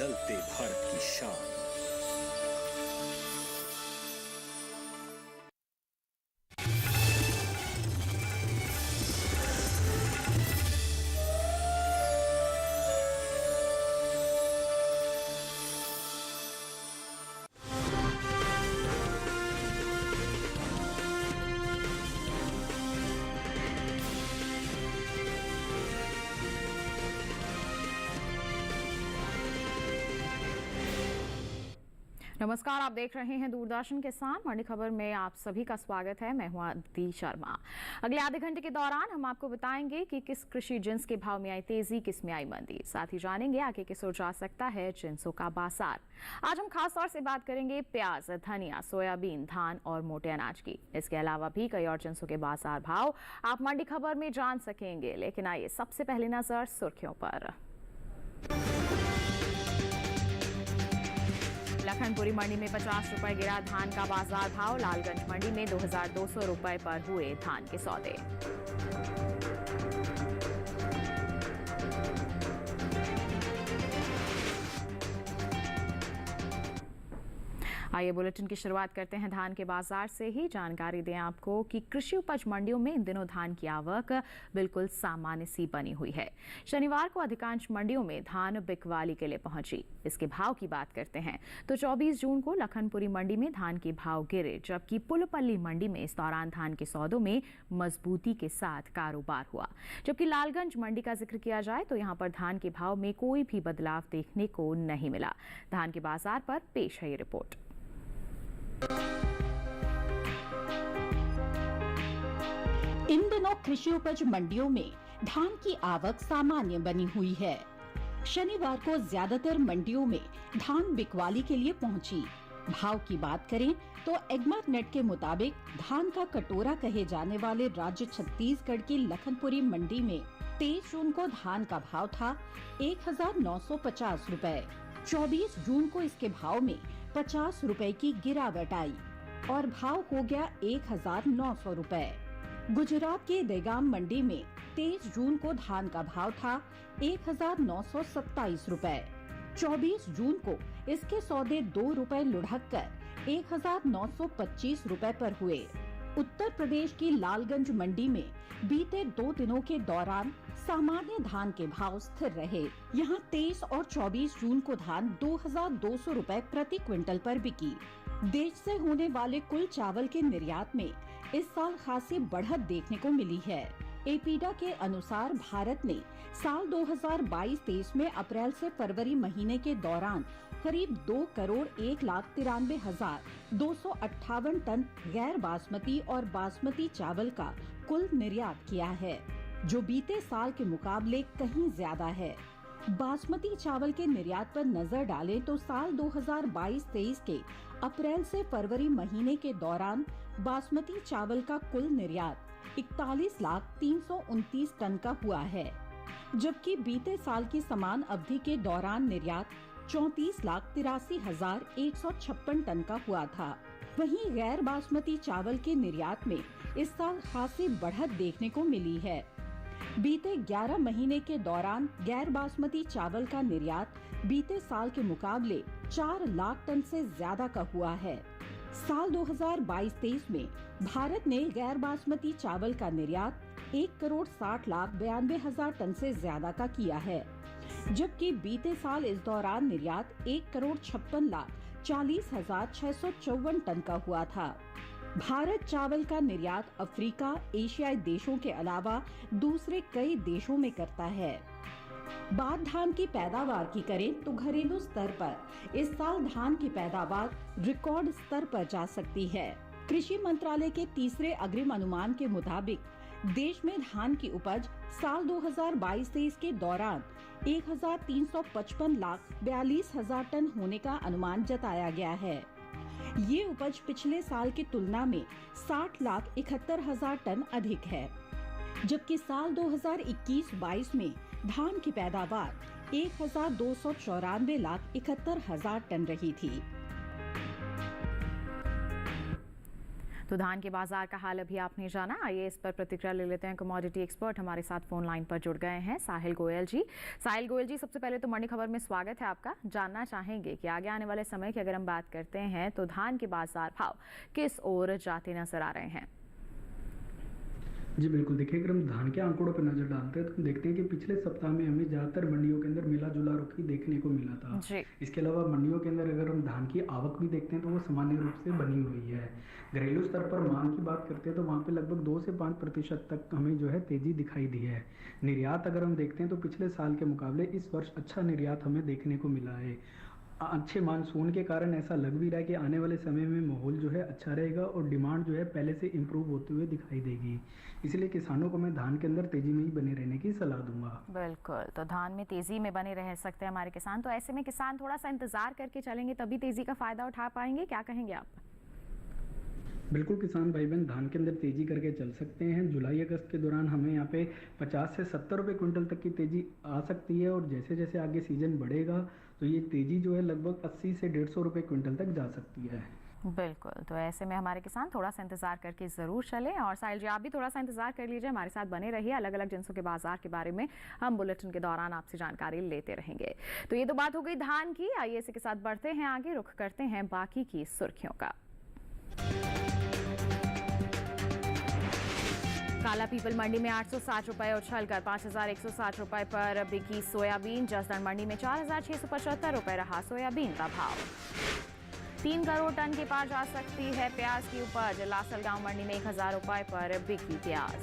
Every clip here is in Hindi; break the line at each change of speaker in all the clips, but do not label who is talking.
बदलते भारत की शान।
नमस्कार, आप देख रहे हैं दूरदर्शन किसान मंडी खबर में आप सभी का स्वागत है। मैं हूं अदिति शर्मा। अगले आधे घंटे के दौरान हम आपको बताएंगे कि किस कृषि जिन्स के भाव में आई तेजी, किस में आई मंदी। साथ ही जानेंगे आगे किस ओर जा सकता है जिन्सों का बाजार। आज हम खास तौर से बात करेंगे प्याज, धनिया, सोयाबीन, धान और मोटे अनाज की। इसके अलावा भी कई और जिन्सों के बाजार भाव आप मंडी खबर में जान सकेंगे। लेकिन आइए सबसे पहले नजर सुर्खियों पर। लखनपुरी मंडी में 50 रुपए गिरा धान का बाजार भाव। लालगंज मंडी में 2200 रुपए पर हुए धान के सौदे। आइए बुलेटिन की शुरुआत करते हैं धान के बाजार से ही। जानकारी दें आपको कि कृषि उपज मंडियों में इन दिनों धान की आवक बिल्कुल सामान्य सी बनी हुई है। शनिवार को अधिकांश मंडियों में धान बिकवाली के लिए पहुंची। इसके भाव की बात करते हैं तो 24 जून को लखनपुरी मंडी में धान के भाव गिरे, जबकि पुलपल्ली मंडी में इस दौरान धान के सौदों में मजबूती के साथ कारोबार हुआ। जबकि लालगंज मंडी का जिक्र किया जाए तो यहां पर धान के भाव में कोई भी बदलाव देखने को नहीं मिला। धान के बाजार पर पेश है ये रिपोर्ट।
इन दिनों कृषि उपज मंडियों में धान की आवक सामान्य बनी हुई है। शनिवार को ज्यादातर मंडियों में धान बिकवाली के लिए पहुंची। भाव की बात करें तो एग्मर नेट के मुताबिक धान का कटोरा कहे जाने वाले राज्य छत्तीसगढ़ की लखनपुरी मंडी में 23 जून को धान का भाव था 1950 रुपए। 24 जून को इसके भाव में 50 रुपए की गिरावट आई और भाव हो गया 1900 रुपए। गुजरात के देगाम मंडी में 23 जून को धान का भाव था 1927 रुपए। 24 जून को इसके सौदे 2 रुपए लुढ़क कर 1925 रुपए पर हुए। उत्तर प्रदेश की लालगंज मंडी में बीते 2 दिनों के दौरान सामान्य धान के भाव स्थिर रहे। यहाँ 23 और 24 जून को धान 2200 रुपए प्रति क्विंटल पर बिकी। देश से होने वाले कुल चावल के निर्यात में इस साल खासी बढ़त देखने को मिली है। एपीडा के अनुसार भारत ने साल 2022-23 में अप्रैल से फरवरी महीने के दौरान करीब 2,91,93,258 टन गैर बासमती और बासमती चावल का कुल निर्यात किया है, जो बीते साल के मुकाबले कहीं ज्यादा है। बासमती चावल के निर्यात पर नजर डालें तो साल 2022-23 के अप्रैल से फरवरी महीने के दौरान बासमती चावल का कुल निर्यात 41,329 टन का हुआ है, जबकि बीते साल की समान अवधि के दौरान निर्यात 34,83,156 टन का हुआ था। वहीं गैर बासमती चावल के निर्यात में इस साल खासी बढ़त देखने को मिली है। बीते 11 महीने के दौरान गैर बासमती चावल का निर्यात बीते साल के मुकाबले 4 लाख टन से ज्यादा का हुआ है। साल 2022-23 में भारत ने गैर बासमती चावल का निर्यात 1,60,92,000 टन से ज्यादा का किया है, जबकि बीते साल इस दौरान निर्यात 1,56,40,654 टन का हुआ था। भारत चावल का निर्यात अफ्रीका, एशियाई देशों के अलावा दूसरे कई देशों में करता है। बात धान की पैदावार की करें तो घरेलू स्तर पर इस साल धान की पैदावार रिकॉर्ड स्तर पर जा सकती है। कृषि मंत्रालय के तीसरे अग्रिम अनुमान के मुताबिक देश में धान की उपज साल 2022-23 के दौरान 1,355,42,000 टन होने का अनुमान जताया गया है। ये उपज पिछले साल की तुलना में 60,71,000 टन अधिक है, जबकि साल 2021-22 में धान की पैदावार 1,294,71,000 टन रही थी।
तो धान के बाजार का हाल अभी आपने जाना। आइए इस पर प्रतिक्रिया ले लेते हैं। कमोडिटी एक्सपर्ट हमारे साथ फोन लाइन पर जुड़ गए हैं, साहिल गोयल जी। साहिल गोयल जी, सबसे पहले तो मंडी खबर में स्वागत है आपका। जानना चाहेंगे कि आगे आने वाले समय की अगर हम बात करते हैं तो धान के बाजार भाव किस ओर जाते नजर आ रहे हैं?
जी बिल्कुल, देखिए अगर हम धान के आंकड़ों पर नज़र डालते हैं तो हम देखते हैं कि पिछले सप्ताह में हमें ज़्यादातर मंडियों के अंदर मिला जुला रुख ही देखने को मिला था। इसके अलावा मंडियों के अंदर अगर हम धान की आवक भी देखते हैं तो वो सामान्य रूप से बनी हुई है। घरेलू स्तर पर मांग की बात करते हैं तो वहाँ पे लगभग 2 से 5% तक हमें जो है तेजी दिखाई दी है। निर्यात अगर हम देखते हैं तो पिछले साल के मुकाबले इस वर्ष अच्छा निर्यात हमें देखने को मिला है। अच्छे मानसून के कारण ऐसा लग भी रहा है कि आने वाले समय में माहौल जो है अच्छा रहेगा और डिमांड जो है पहले से इम्प्रूव होते हुए दिखाई देगी। इसलिए किसानों को मैं धान के अंदर तेजी में ही बने रहने की सलाह दूंगा।
बिल्कुल, तो धान में तेजी में बने रह सकते हैं हमारे किसान। तो ऐसे में किसान थोड़ा सा इंतजार करके चलेंगे तभी तेजी का फायदा उठा पाएंगे, क्या कहेंगे आप?
बिल्कुल, किसान भाई बहन धान के अंदर तेजी करके चल सकते हैं। जुलाई अगस्त के दौरान हमें यहाँ पे 50 से 70 रुपये क्विंटल तक की तेजी आ सकती है और जैसे जैसे आगे सीजन बढ़ेगा तो ये तेजी जो है लगभग 80 से 150 रुपये क्विंटल तक जा सकती है।
बिल्कुल, तो ऐसे में हमारे किसान थोड़ा सा इंतजार करके ज़रूर चलें। और साहिल जी, आप भी थोड़ा सा इंतजार कर लीजिए, हमारे साथ बने रहिए। अलग अलग जिनसों के बाजार के बारे में हम बुलेटिन के दौरान आपसे जानकारी लेते रहेंगे। तो ये तो बात हो गई धान की। आइए इसी के साथ बढ़ते हैं आगे, रुख करते हैं बाकी की सुर्खियों का। काला पीपल मंडी में 860 रुपए उछलकर 5160 रुपए पर बिकी सोयाबीन। जसदण मंडी में 4675 रुपए रहा सोयाबीन का भाव। 3 करोड़ टन के पार जा सकती है प्याज की उपज। लासलगांव मंडी में 1000 रुपए पर बिकी प्याज।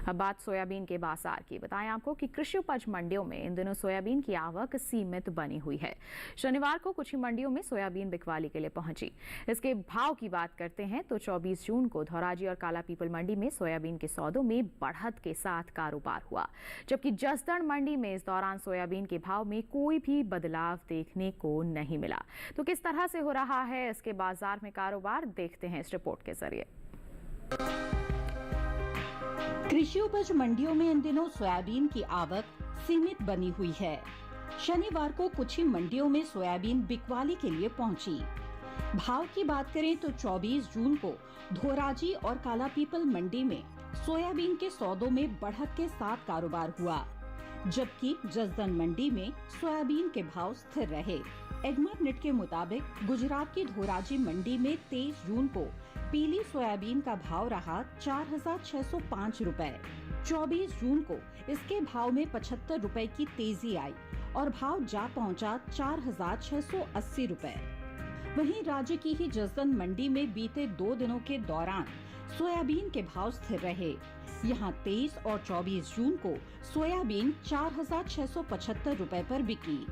अब बात सोयाबीन के बाजार की। बताएं आपको कि कृषि उपज मंडियों में इन दिनों सोयाबीन की आवक सीमित बनी हुई है। शनिवार को कुछ ही मंडियों में सोयाबीन बिकवाली के लिए पहुंची। इसके भाव की बात करते हैं तो 24 जून को धौराजी और काला पीपल मंडी में सोयाबीन के सौदों में बढ़त के साथ कारोबार हुआ, जबकि जसदण मंडी में इस दौरान सोयाबीन के भाव में कोई भी बदलाव देखने को नहीं मिला। तो किस तरह से हो रहा है इसके बाजार में कारोबार, देखते हैं इस रिपोर्ट के जरिए।
कृषि उपज मंडियों में इन दिनों सोयाबीन की आवक सीमित बनी हुई है। शनिवार को कुछ ही मंडियों में सोयाबीन बिकवाली के लिए पहुंची। भाव की बात करें तो 24 जून को धोराजी और काला पीपल मंडी में सोयाबीन के सौदों में बढ़त के साथ कारोबार हुआ, जबकि जसदण मंडी में सोयाबीन के भाव स्थिर रहे। एगमार्क नेट के मुताबिक गुजरात की धोराजी मंडी में 23 जून को पीली सोयाबीन का भाव रहा 4605 रुपए। 24 जून को इसके भाव में 75 रुपए की तेजी आई और भाव जा पहुंचा 4680 रुपए। वहीं राज्य की ही जसदण मंडी में बीते 2 दिनों के दौरान सोयाबीन के भाव स्थिर रहे। यहां 23 और 24 जून को सोयाबीन 4675 रुपए पर बिकी।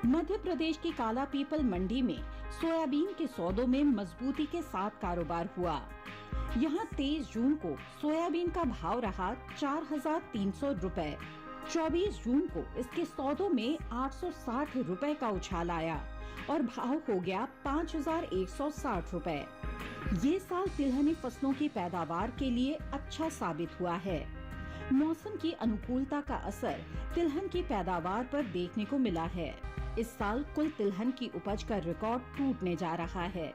मध्य प्रदेश की काला पीपल मंडी में सोयाबीन के सौदों में मजबूती के साथ कारोबार हुआ। यहां 23 जून को सोयाबीन का भाव रहा 4300 रुपए। 24 जून को इसके सौदों में 860 रुपए का उछाल आया और भाव हो गया 5160 रुपए। ये साल तिलहनी फसलों की पैदावार के लिए अच्छा साबित हुआ है। मौसम की अनुकूलता का असर तिलहन की पैदावार पर देखने को मिला है। इस साल कुल तिलहन की उपज का रिकॉर्ड टूटने जा रहा है।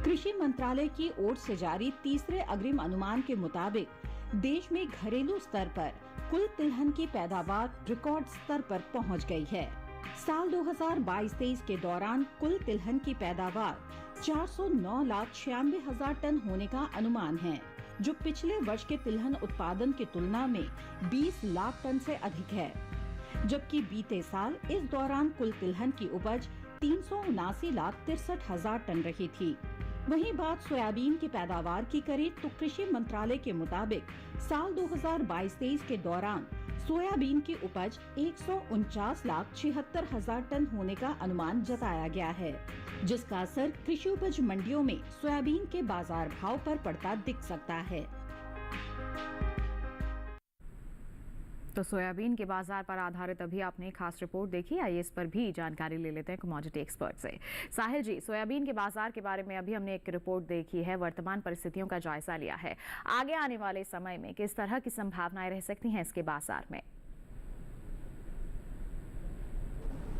कृषि मंत्रालय की ओर से जारी तीसरे अग्रिम अनुमान के मुताबिक देश में घरेलू स्तर पर कुल तिलहन की पैदावार रिकॉर्ड स्तर पर पहुंच गई है। साल 2022-23 के दौरान कुल तिलहन की पैदावार 409,96,000 टन होने का अनुमान है, जो पिछले वर्ष के तिलहन उत्पादन की तुलना में 20 लाख टन से अधिक है। जबकि बीते साल इस दौरान कुल तिलहन की उपज 379,63,000 टन रही थी। वहीं बात सोयाबीन की पैदावार की करें तो कृषि मंत्रालय के मुताबिक साल 2022-23 के दौरान सोयाबीन की उपज 149,76,000 टन होने का अनुमान जताया गया है, जिसका असर कृषि उपज मंडियों में सोयाबीन के बाजार भाव पर पड़ता दिख सकता है।
तो सोयाबीन के बाजार पर आधारित अभी आपने खास रिपोर्ट देखी। आइए इस पर भी जानकारी ले लेते हैं कमोडिटी एक्सपर्ट से। साहिल जी, सोयाबीन के बाजार के बारे में अभी हमने एक रिपोर्ट देखी है, वर्तमान परिस्थितियों का जायजा लिया है। आगे आने वाले समय में किस तरह की संभावनाएं रह सकती हैं इसके बाजार में?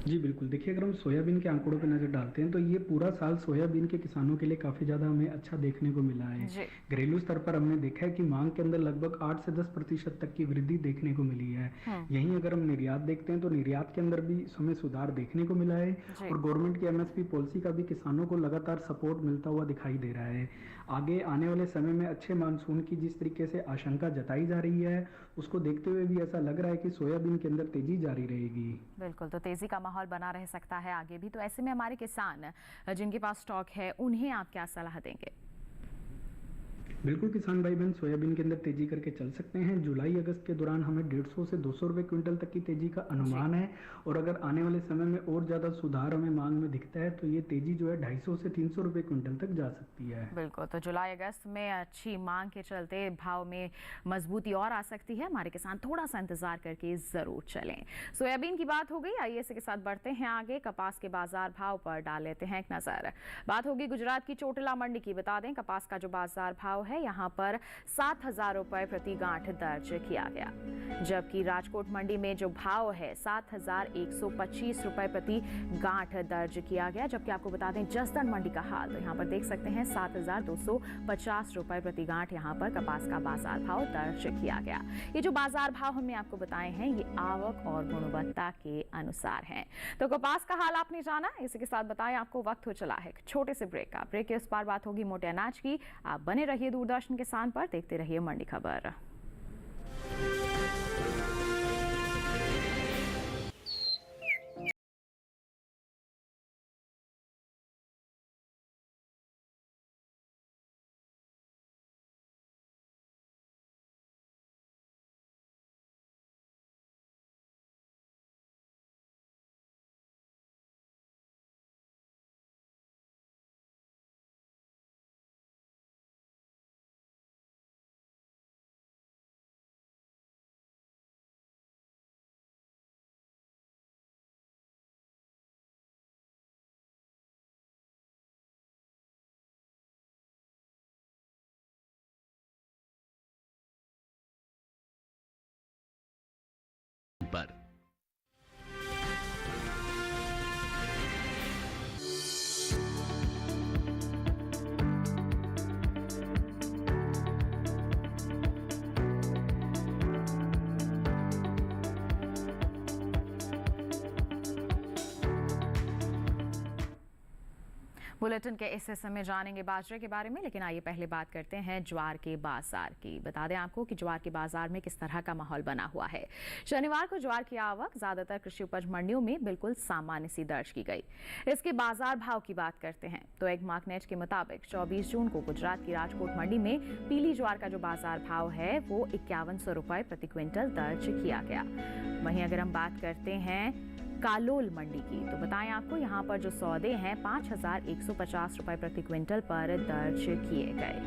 जी बिल्कुल, देखिए अगर हम सोयाबीन के आंकड़ों पे नज़र डालते हैं तो ये पूरा साल सोयाबीन के किसानों के लिए काफ़ी ज़्यादा हमें अच्छा देखने को मिला है। घरेलू स्तर पर हमने देखा है कि मांग के अंदर लगभग 8 से 10% तक की वृद्धि देखने को मिली है। यहीं अगर हम निर्यात देखते हैं तो निर्यात के अंदर भी हमें सुधार देखने को मिला है और गवर्नमेंट की एमएसपी पॉलिसी का भी किसानों को लगातार सपोर्ट मिलता हुआ दिखाई दे रहा है। आगे आने वाले समय में अच्छे मानसून की जिस तरीके से आशंका जताई जा रही है उसको देखते हुए भी ऐसा लग रहा है कि सोयाबीन के अंदर तेजी जारी रहेगी।
बिल्कुल, तो तेजी का माहौल बना रह सकता है आगे भी। तो ऐसे में हमारे किसान जिनके पास स्टॉक है उन्हें आप क्या सलाह देंगे?
बिल्कुल किसान भाई बहन सोयाबीन के अंदर तेजी करके चल सकते हैं। जुलाई अगस्त के दौरान हमें 150 से 200 रुपए क्विंटल तक की तेजी का अनुमान है और अगर आने वाले समय में और ज़्यादा सुधार हमें मांग में दिखता है तो ये तेजी जो है 250 से 300 रुपए क्विंटल तक जा सकती है।
बिल्कुल, तो जुलाई अगस्त में अच्छी मांग के चलते भाव में मजबूती और आ सकती है। हमारे किसान थोड़ा सा इंतजार करके जरूर चलें। सोयाबीन की बात हो गई, आइए इसी के साथ बढ़ते हैं आगे। कपास के बाजार भाव पर डाल लेते हैं एक नजर। बात होगी गुजरात की चोटिला मंडी की। बता दें कपास का जो बाजार भाव है यहाँ पर 7,000 रुपए प्रति गांठ दर्ज किया गया, जबकि राजकोट मंडी में जो भाव है 7,125 रुपए प्रति गांठ दर्ज किया गया। जबकि आपको बता दें जसदन मंडी का हाल तो यहाँ पर देख सकते हैं 7,250 रुपए प्रति गांठ यहाँ पर कपास का बाजार भाव दर्ज किया गया। ये जो बाजार भाव हमने आपको बताए हैं ये आवक और गुणवत्ता के अनुसार हैं। तो कपास का हाल आपने जाना, इसी के साथ बताएं आपको वक्त हो चला है छोटे से ब्रेक का। ब्रेक के उस पार बात होगी मोटे अनाज की। आप बने रहिए दूरदर्शन किसान पर, देखते रहिए मंडी खबर।
पर
बुलेटिन के इस हिस्से में जानेंगे बाजरे के बारे में, लेकिन आइए पहले बात करते हैं ज्वार के बाजार की। बता दें आपको कि ज्वार के बाजार में किस तरह का माहौल बना हुआ है। शनिवार को ज्वार की आवक ज्यादातर कृषि उपज मंडियों में बिल्कुल सामान्य सी दर्ज की गई। इसके बाजार भाव की बात करते हैं तो एक मार्कनेट के मुताबिक 24 जून को गुजरात की राजकोट मंडी में पीली ज्वार का जो बाजार भाव है वो 5100 रुपए प्रति क्विंटल दर्ज किया गया। वहीं अगर हम बात करते हैं कालोल मंडी की तो बताएं आपको यहाँ पर जो सौदे हैं 5,150 रुपए प्रति क्विंटल पर दर्ज किए गए।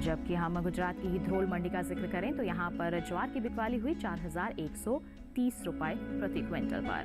जबकि हम गुजरात की ही ध्रोल मंडी का जिक्र करें तो यहाँ पर ज्वार की बिकवाली हुई 4,130 रुपए प्रति क्विंटल पर।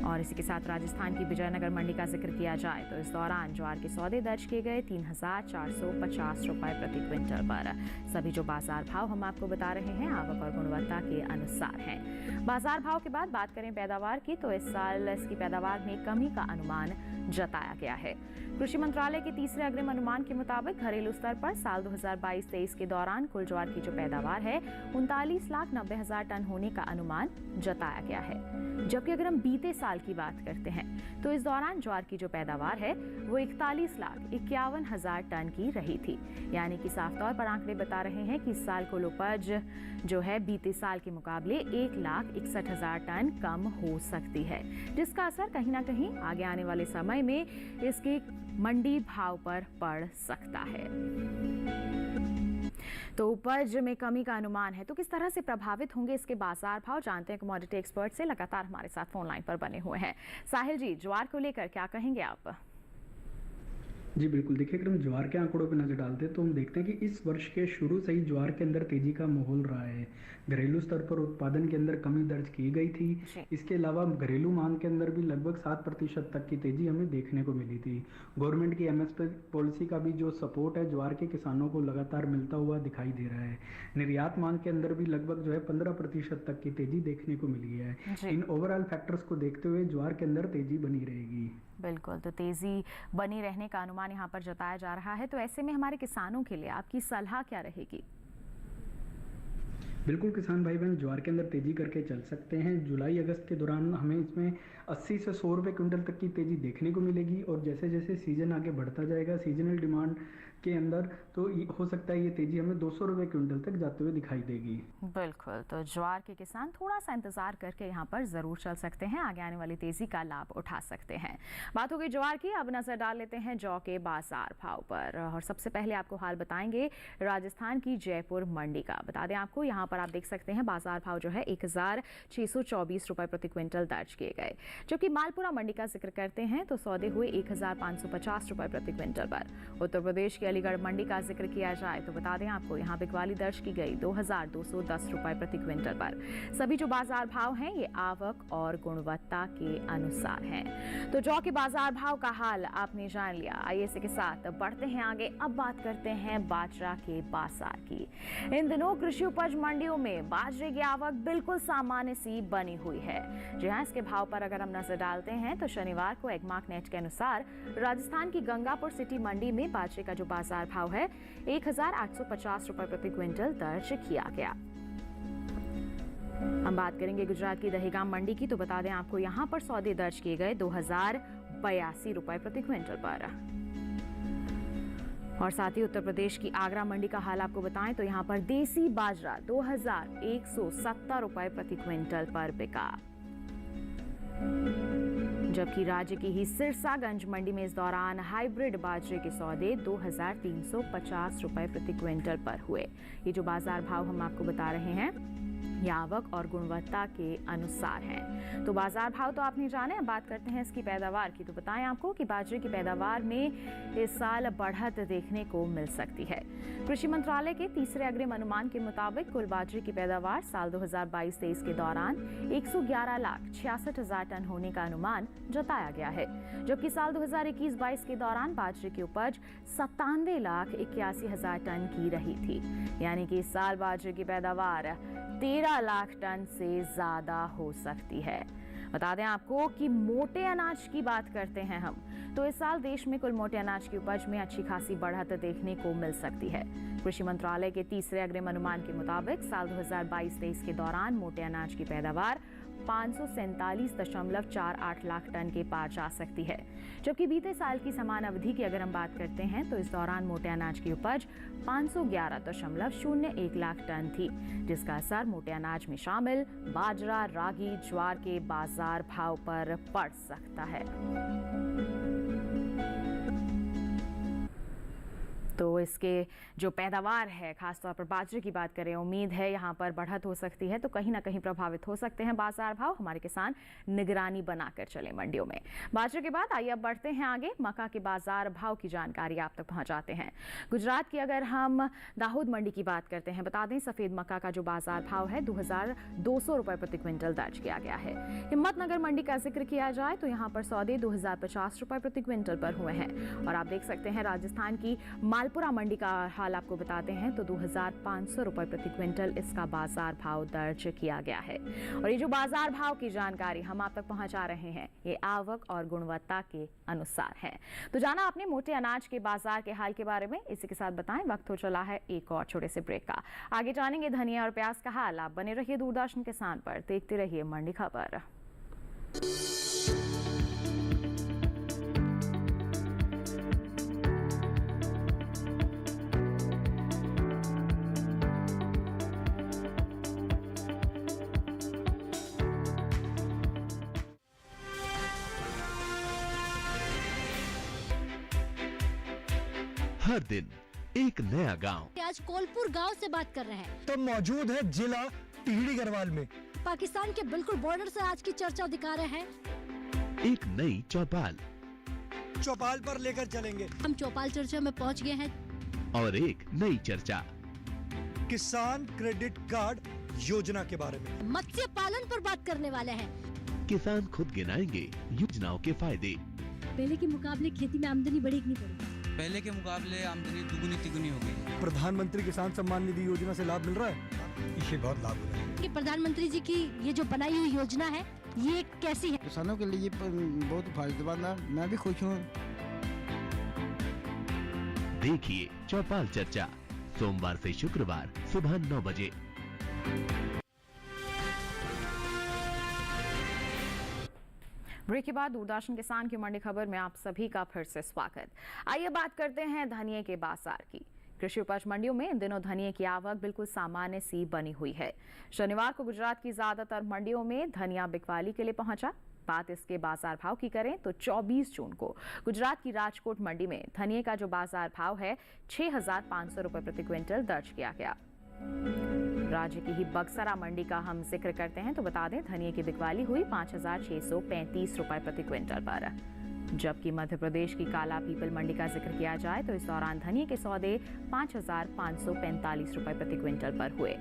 और इसी के साथ राजस्थान की विजयनगर मंडी का जिक्र किया जाए तो इस दौरान ज्वार के सौदे दर्ज किए गए 3,450 रुपए प्रति क्विंटल पर। सभी जो बाजार भाव हम आपको बता रहे हैं आवक और गुणवत्ता के अनुसार हैं। बाजार भाव के बाद बात करें पैदावार की तो इस साल इसकी पैदावार में कमी का अनुमान जताया गया है। कृषि मंत्रालय के तीसरे अग्रिम अनुमान के मुताबिक घरेलू स्तर पर साल 2022-23 के दौरान कुल ज्वार की जो पैदावार है 39,90,000 टन होने का अनुमान जताया गया है। जबकि अगर हम बीते साल की बात करते हैं तो इस दौरान ज्वार की जो पैदावार है वो 41,51,000 टन की रही थी। यानी कि साफ तौर पर आंकड़े बता रहे हैं कि इस साल कुल उपज जो है बीते साल के मुकाबले 1,61,000 टन कम हो सकती है, जिसका असर कहीं ना कहीं आगे आने वाले समय में इसके मंडी भाव पर पड़ सकता है। तो उपज में कमी का अनुमान है तो किस तरह से प्रभावित होंगे इसके बाजार भाव, जानते हैं कमोडिटी एक्सपर्ट से लगातार हमारे साथ फोन लाइन पर बने हुए हैं। साहिल जी, ज्वार को लेकर क्या कहेंगे आप?
जी बिल्कुल, देखिए अगर हम ज्वार के आंकड़ों पे नज़र डालते हैं तो हम देखते हैं कि इस वर्ष के शुरू से ही ज्वार के अंदर तेजी का माहौल रहा है। घरेलू स्तर पर उत्पादन के अंदर कमी दर्ज की गई थी। इसके अलावा घरेलू मांग के अंदर भी लगभग 7% तक की तेजी हमें देखने को मिली थी। गवर्नमेंट की एमएसपी पॉलिसी का भी जो सपोर्ट है ज्वार के किसानों को लगातार मिलता हुआ दिखाई दे रहा है। निर्यात मांग के अंदर भी लगभग जो है 15% तक की तेजी देखने को मिली है। इन ओवरऑल फैक्टर्स को देखते हुए ज्वार के अंदर तेजी बनी रहेगी।
बिल्कुल, तो तेजी बनी रहने का अनुमान यहाँ पर जताया जा रहा है। तो ऐसे में हमारे किसानों के लिए आपकी सलाह क्या रहेगी?
बिल्कुल, किसान भाई बहन ज्वार के अंदर तेजी करके चल सकते हैं। जुलाई अगस्त के दौरान हमें इसमें 80 से 100 रुपये क्विंटल तक की तेजी देखने को मिलेगी और जैसे जैसे सीजन आगे बढ़ता जाएगा सीजनल डिमांड के अंदर तो हो सकता है ये तेजी हमें 200 रुपये क्विंटल तक जाते हुए दिखाई देगी।
बिल्कुल, तो ज्वार के किसान थोड़ा सा इंतजार करके यहाँ पर जरूर चल सकते हैं, आगे आने वाली तेजी का लाभ उठा सकते हैं। बात हो गई ज्वार की, अब नजर डाल लेते हैं जौ के बाजार भाव पर और सबसे पहले आपको हाल बताएंगे राजस्थान की जयपुर मंडी का। बता दें आपको यहाँ पर आप देख सकते हैं बाजार भाव जो है 1624 रुपए प्रति क्विंटल दर्ज किए गए। जबकि मालपुरा मंडी का जिक्र करते हैं तो सौदे हुए 1550 रुपए प्रति क्विंटल पर। उत्तर प्रदेश की अलीगढ़ मंडी का जिक्र किया जाए तो बता दें आपको यहाँ बिकवाली दर्ज की गई 2210 रुपए प्रति क्विंटल पर। सभी जो बाजार भाव हैं ये आवक और गुणवत्ता के अनुसार हैं। तो जौ के बाजार भाव का हाल आपने जान लिया। आइए इसी के साथ बढ़ते हैं आगे। अब बात करते हैं बाजरा के बाजार की। इन दिनों कृषि उपज मंडियों में बाजरे की आवक बिल्कुल सामान्य सी बनी हुई है। जी हाँ, इसके भाव पर अगर हम नजर डालते हैं तो शनिवार को एगमार्क नेट के अनुसार राजस्थान की गंगापुर सिटी मंडी में बाजरे का जो बाजार भाव है 1850 रुपए प्रति क्विंटल दर्ज किया गया। हम बात करेंगे गुजरात की दहेगाम मंडी की तो बता दें आपको यहाँ पर सौदे दर्ज किए गए 2082 रुपए प्रति क्विंटल पर। और साथ ही उत्तर प्रदेश की आगरा मंडी का हाल आपको बताएं तो यहाँ पर देसी बाजरा 2170 रुपए प्रति क्विंटल पर बिका। जबकि राज्य की ही सिरसागंज मंडी में इस दौरान हाइब्रिड बाजरे के सौदे 2350 रुपए प्रति क्विंटल पर हुए। ये जो बाजार भाव हम आपको बता रहे हैं ये आवक और गुणवत्ता के अनुसार है। तो बाजार भाव तो आपने जाने। अब बात करते हैं इसकी पैदावार की तो बताएं आपको कि बाजरे की पैदावार में इस साल बढ़त देखने को मिल सकती है। कृषि मंत्रालय के तीसरे अग्रिम अनुमान के मुताबिक कुल बाजरे की पैदावार साल 2022-23 के दौरान 111,66,000 टन होने का अनुमान जताया गया है। जबकि साल 2021-22 के दौरान बाजरे की उपज 97,81,000 टन की रही थी। यानी कि इस साल बाजरे की पैदावार 13 लाख टन से ज्यादा हो सकती है। बता दें आपको कि मोटे अनाज की बात करते हैं हम तो इस साल देश में कुल मोटे अनाज की उपज में अच्छी खासी बढ़त देखने को मिल सकती है। कृषि मंत्रालय के तीसरे अग्रिम अनुमान के मुताबिक साल 2022-23 के दौरान मोटे अनाज की पैदावार 547.48 लाख टन के पार जा सकती है। जबकि बीते साल की समान अवधि की अगर हम बात करते हैं तो इस दौरान मोटे अनाज की उपज 511.01 लाख टन थी, जिसका असर मोटे अनाज में शामिल बाजरा, रागी, ज्वार के बाजार भाव पर पड़ सकता है। तो इसके जो पैदावार है खासतौर पर बाजरे की बात करें उम्मीद है यहाँ पर बढ़त हो सकती है तो कहीं ना कहीं प्रभावित हो सकते हैं बाजार भाव। हमारे किसान निगरानी बनाकर चले मंडियों में। बाजरे के बाद आइए अब बढ़ते हैं आगे। मक्का के बाजार भाव की जानकारी आप तक पहुंचाते हैं। गुजरात की अगर हम दाहोद मंडी की बात करते हैं बता दें सफेद मक्का का जो बाजार भाव है 2200 रुपए प्रति क्विंटल दर्ज किया गया है। हिम्मतनगर मंडी का जिक्र किया जाए तो यहाँ पर सौदे 2050 रुपए प्रति क्विंटल पर हुए हैं। और आप देख सकते हैं राजस्थान की मालपुरा मंडी का हाल आपको बताते हैं तो 2500 रुपए प्रति क्विंटल इसका बाजार भाव दर्ज किया गया है। और ये जो बाजार भाव की जानकारी हम आप तक पहुंचा रहे हैं ये आवक और गुणवत्ता के अनुसार है। तो जाना आपने मोटे अनाज के बाजार के हाल के बारे में। इसी के साथ बताएं वक्त हो चला है एक और छोटे से ब्रेक का। आगे जानेंगे धनिया और प्याज का हाल। आप बने रहिए दूरदर्शन किसान पर, देखते रहिए मंडी खबर।
हर दिन एक नया गांव।
आज कोलपुर गांव से बात कर रहे हैं
तो मौजूद है जिला टिहरी गढ़वाल में।
पाकिस्तान के बिल्कुल बॉर्डर से आज की चर्चा दिखा रहे हैं।
एक नई चौपाल,
चौपाल पर लेकर चलेंगे।
हम चौपाल चर्चा में पहुंच गए हैं।
और एक नई चर्चा
किसान क्रेडिट कार्ड योजना के बारे में।
मत्स्य पालन पर बात करने वाले हैं।
किसान खुद गिनाएंगे योजनाओं के फायदे।
पहले के मुकाबले खेती में आमदनी बढ़ी कि नहीं बढ़ी?
पहले के मुकाबले आमदनी दुगुनी तिगुनी हो गई।
प्रधानमंत्री किसान सम्मान निधि योजना से लाभ मिल रहा है, इससे बहुत लाभ हो रहा है।
कि प्रधानमंत्री जी की ये जो बनाई हुई योजना है ये कैसी है?
किसानों के लिए बहुत फायदेमंद है, मैं भी खुश हूँ।
देखिए चौपाल चर्चा सोमवार से शुक्रवार सुबह 9 बजे।
ब्रेक के बाद दूरदर्शन किसान की मंडी खबर में आप सभी का फिर से स्वागत। आइए बात करते हैं धनिये के बाजार की। कृषि उपज मंडियों में इन दिनों धनिये की आवक बिल्कुल सामान्य सी बनी हुई है। शनिवार को गुजरात की ज्यादातर मंडियों में धनिया बिकवाली के लिए पहुंचा। बात इसके बाजार भाव की करें तो 24 जून को गुजरात की राजकोट मंडी में धनिये का जो बाजार भाव है 6,500 रुपए प्रति क्विंटल दर्ज किया गया। राज्य की ही बक्सरा मंडी का हम जिक्र करते हैं तो बता दें धनिये की बिकवाली हुई 5,635 रुपए प्रति क्विंटल पर। जबकि मध्य प्रदेश की काला पीपल मंडी का जिक्र किया जाए तो इस दौरान धनिये के सौदे 5,545 रुपए प्रति क्विंटल पर हुए।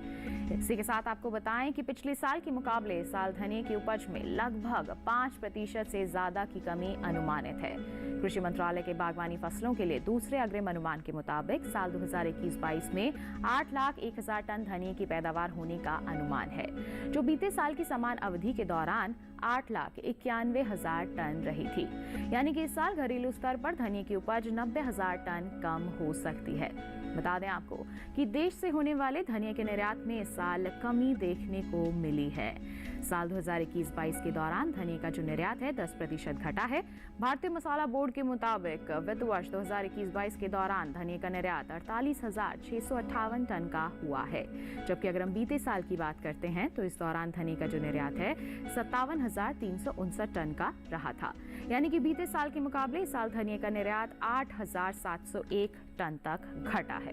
इसी के साथ आपको बताएं कि पिछले साल के मुकाबले इस साल धनिये की उपज में लगभग 5% से ज्यादा की कमी अनुमानित है। कृषि मंत्रालय के बागवानी फसलों के लिए दूसरे अग्रिम अनुमान के मुताबिक साल 2021-22 में 8,01,000 टन धनिये की पैदावार होने का अनुमान है, जो बीते साल की समान अवधि के दौरान 8,91,000 टन रही थी। यानी कि इस साल घरेलू स्तर पर धनिये की उपज 90,000 टन कम हो सकती है। बता दें आपको कि देश से होने वाले धनिये के निर्यात में इस साल कमी देखने को मिली है। साल 2021-22 के दौरान धनिये का जो निर्यात है 10% घटा है। भारतीय मसाला बोर्ड के मुताबिक वित्त वर्ष 2021-22 के दौरान धनिये का निर्यात 48,658 टन का हुआ है। जबकि अगर हम बीते साल की बात करते हैं तो इस दौरान धनिये का जो निर्यात है 57,359 टन का रहा था। यानी कि बीते साल के मुकाबले इस साल धनिये का निर्यात 8,701 टन तक घटा है।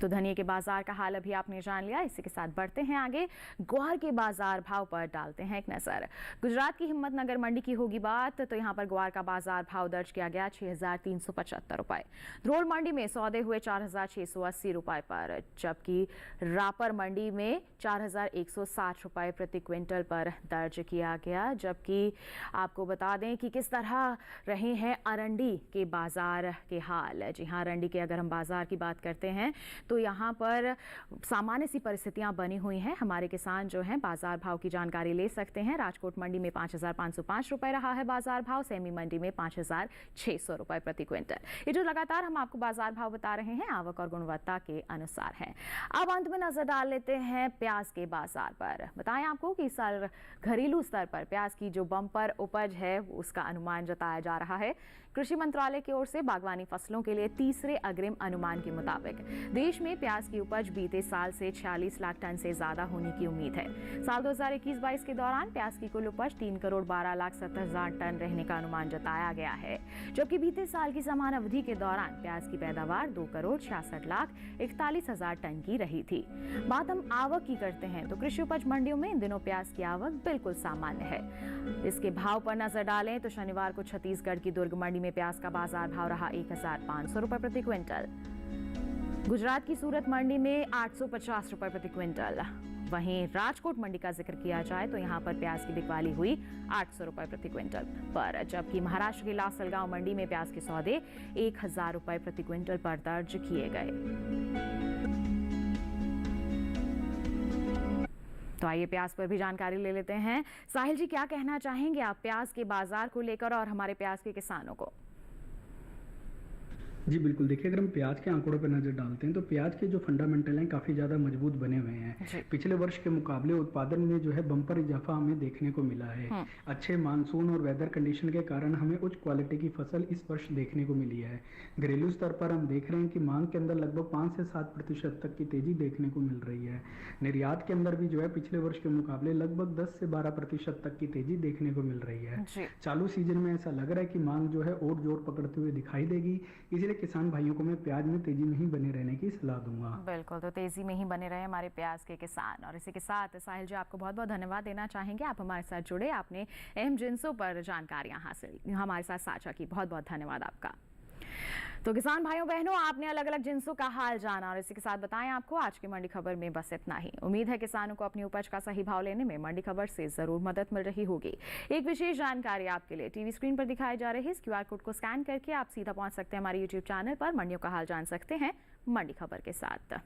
तो धनिये के बाजार का हाल अभी आपने जान लिया। इसी के साथ बढ़ते हैं आगे, ग्वार के बाजार भाव पर डालते हैं एक नजर। गुजरात की हिम्मतनगर मंडी की होगी बात तो यहाँ पर ग्वार का बाजार भाव दर्ज किया गया 6,375 रुपए। ध्रोल मंडी में सौदे हुए 4,680 रुपए पर, जबकि रापर मंडी में 4,160 रुपए प्रति क्विंटल पर दर्ज किया गया। जबकि आपको बता दें कि किस तरह रहे हैं अरंडी के बाजार के हाल। जी हाँ, अरंडी के अगर हम बाजार की बात करते हैं तो यहाँ पर सामान्य सी परिस्थितियां बनी हुई हैं। हमारे किसान जो हैं बाजार भाव की जानकारी ले सकते हैं। राजकोट मंडी में 5,505 रुपए रहा है बाजार भाव, सेमी मंडी में 5,600 रुपए प्रति क्विंटल। ये जो लगातार हम आपको बाजार भाव बता रहे हैं आवक और गुणवत्ता के अनुसार हैं। अब अंत में नजर डाल लेते हैं प्याज के बाजार पर। बताएं आपको कि इस साल घरेलू स्तर पर प्याज की जो बम्पर उपज है उसका अनुमान जताया जा रहा है। कृषि मंत्रालय की ओर से बागवानी फसलों के लिए तीसरे अग्रिम अनुमान के मुताबिक देश में प्याज की उपज बीते साल से 46 लाख टन से ज्यादा होने की उम्मीद है। साल 2021-22 के दौरान प्याज की कुल उपज 3,12,70,000 टन रहने का अनुमान जताया गया है, जबकि बीते साल की समान अवधि के दौरान प्याज की पैदावार 2,66,41,000 टन की रही थी। बात हम आवक की करते हैं तो कृषि उपज मंडियों में इन दिनों प्याज की आवक बिल्कुल सामान्य है। इसके भाव पर नजर डालें तो शनिवार को छत्तीसगढ़ की दुर्ग मंडी में प्याज का बाजार भाव रहा 1,500 रुपए प्रति क्विंटल। गुजरात की सूरत मंडी में 850 रुपए प्रति क्विंटल। वहीं राजकोट मंडी का जिक्र किया जाए तो यहां पर प्याज की बिकवाली हुई 800 रुपए प्रति क्विंटल पर, जबकि महाराष्ट्र की लासलगांव मंडी में प्याज के सौदे 1,000 रुपए प्रति क्विंटल पर दर्ज किए गए। तो आइए प्याज पर भी जानकारी ले लेते हैं। साहिल जी, क्या कहना चाहेंगे आप प्याज के बाजार को लेकर और हमारे प्याज के किसानों को?
जी बिल्कुल, देखिए अगर हम प्याज के आंकड़ों पर नजर डालते हैं तो प्याज के जो फंडामेंटल हैं काफ़ी ज़्यादा मजबूत बने हुए हैं। पिछले वर्ष के मुकाबले उत्पादन में जो है बम्पर इजाफा हमें देखने को मिला है। अच्छे मानसून और वेदर कंडीशन के कारण हमें उच्च क्वालिटी की फसल इस वर्ष देखने को मिली है। घरेलू स्तर पर हम देख रहे हैं कि मांग के अंदर लगभग 5 से 7% तक की तेजी देखने को मिल रही है। निर्यात के अंदर भी जो है पिछले वर्ष के मुकाबले लगभग 10 से 12% तक की तेजी देखने को मिल रही है। चालू सीजन में ऐसा लग रहा है कि मांग जो है और जोर पकड़ते हुए दिखाई देगी, इसलिए किसान भाइयों को मैं प्याज में तेजी में ही बने रहने की सलाह दूंगा।
बिल्कुल, तो तेजी में ही बने रहे हमारे प्याज के किसान। और इसी के साथ साहिल जी, आपको बहुत बहुत धन्यवाद देना चाहेंगे, आप हमारे साथ जुड़े, आपने अहम जिन्सों पर जानकारियां हासिल हमारे साथ साझा की, बहुत बहुत धन्यवाद आपका। तो किसान भाइयों बहनों, आपने अलग अलग जिन्सों का हाल जाना और इसी के साथ बताएं आपको आज की मंडी खबर में बस इतना ही। उम्मीद है किसानों को अपनी उपज का सही भाव लेने में मंडी खबर से जरूर मदद मिल रही होगी। एक विशेष जानकारी आपके लिए, टीवी स्क्रीन पर दिखाए जा रहे इस QR कोड को स्कैन करके आप सीधा पहुंच सकते हैं हमारे YouTube चैनल पर, मंडियों का हाल जान सकते हैं मंडी खबर के साथ।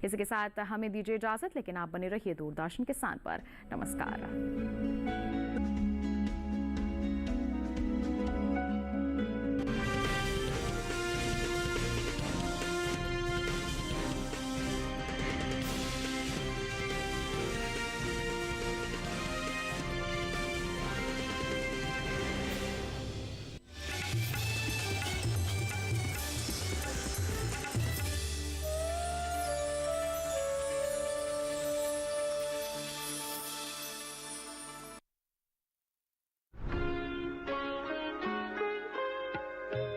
इसी के साथ हमें दीजिए इजाजत, लेकिन आप बने रहिए दूरदर्शन किसान पर। नमस्कार।